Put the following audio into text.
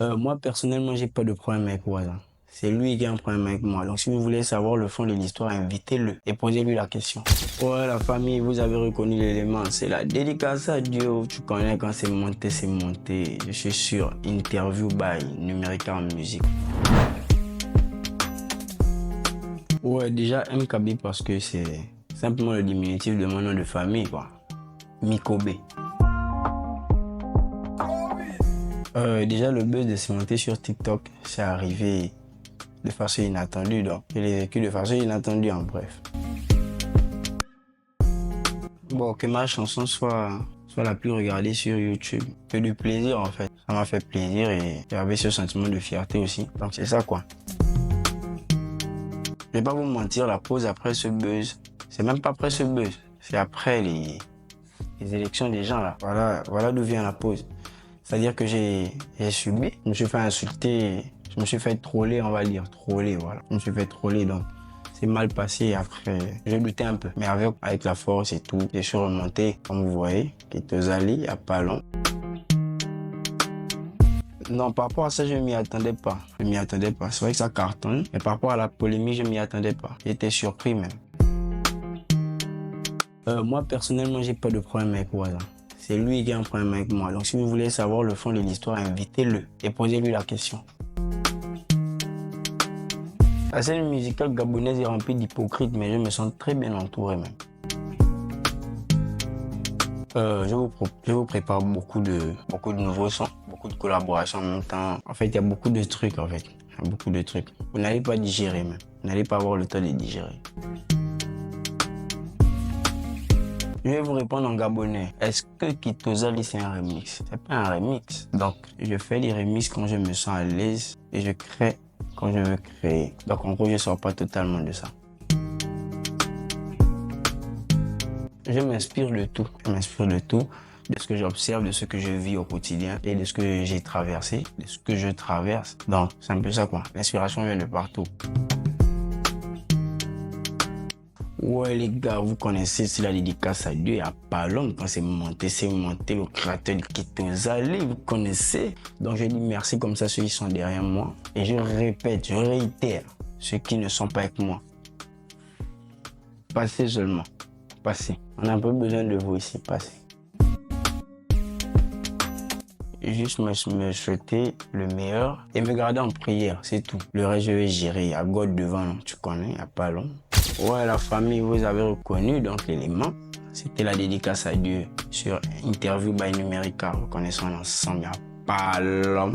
Moi, personnellement, j'ai pas de problème avec Waza. C'est lui qui a un problème avec moi. Donc, si vous voulez savoir le fond de l'histoire, invitez-le et posez-lui la question. Ouais, la famille, vous avez reconnu l'élément. C'est la dédicace à Dieu. Tu connais quand c'est monté, c'est monté. Je suis sûr. Interview by Numérica en musique. Ouais, déjà MKB parce que c'est simplement le diminutif de mon nom de famille, quoi. Mikobe. Déjà, le buzz de se monter sur TikTok, c'est arrivé de façon inattendue, donc je l'ai vécu de façon inattendue en bref. Bon, que ma chanson soit la plus regardée sur YouTube, que du plaisir en fait. Ça m'a fait plaisir et j'avais ce sentiment de fierté aussi. Donc c'est ça quoi. Je vais pas vous mentir, la pause après ce buzz, c'est même pas après ce buzz, c'est après les élections des gens là. Voilà d'où vient la pause. C'est-à-dire que j'ai subi, je me suis fait insulter, je me suis fait troller, on va dire, troller, voilà. Je me suis fait troller, donc c'est mal passé. Après, j'ai lutté un peu, mais avec la force et tout, je suis remonté, comme vous voyez, Kitozali, il n'y a pas long. Non, par rapport à ça, je ne m'y attendais pas. Je m'y attendais pas. C'est vrai que ça cartonne, mais par rapport à la polémique, je ne m'y attendais pas. J'étais surpris même. Moi, personnellement, j'ai pas de problème avec Waza. C'est lui qui a un problème avec moi. Donc, si vous voulez savoir le fond de l'histoire, invitez-le et posez-lui la question. La scène musicale gabonaise est remplie d'hypocrites, mais je me sens très bien entouré même. Je vous prépare beaucoup de nouveaux sons, beaucoup de collaborations en même temps. En fait, il y a beaucoup de trucs en fait. Il y a beaucoup de trucs. Vous n'allez pas digérer même. Vous n'allez pas avoir le temps de digérer. Je vais vous répondre en gabonais. Est-ce que Kitozali c'est un remix? C'est pas un remix. Donc, je fais des remixes quand je me sens à l'aise et je crée quand je veux créer. Donc, en gros, je sors pas totalement de ça. Je m'inspire de tout. Je m'inspire de tout, de ce que j'observe, de ce que je vis au quotidien et de ce que j'ai traversé, de ce que je traverse. Donc, c'est un peu ça quoi. L'inspiration vient de partout. Ouais les gars, vous connaissez, c'est la dédicace à Dieu, il n'y a pas longtemps quand c'est monté le créateur de Kitozali, vous connaissez. Donc je dis merci comme ça ceux qui sont derrière moi. Et je répète, je réitère, ceux qui ne sont pas avec moi. Passez seulement, passez. On a un peu besoin de vous ici, passez. Juste me souhaiter le meilleur et me garder en prière, c'est tout. Le reste, je vais gérer. À God devant, tu connais, il n'y a pas long. Ouais, la famille, vous avez reconnu donc l'élément. C'était la dédicace à Dieu sur Interview by Numérica. Reconnaissons l'ensemble, il n'y a pas long.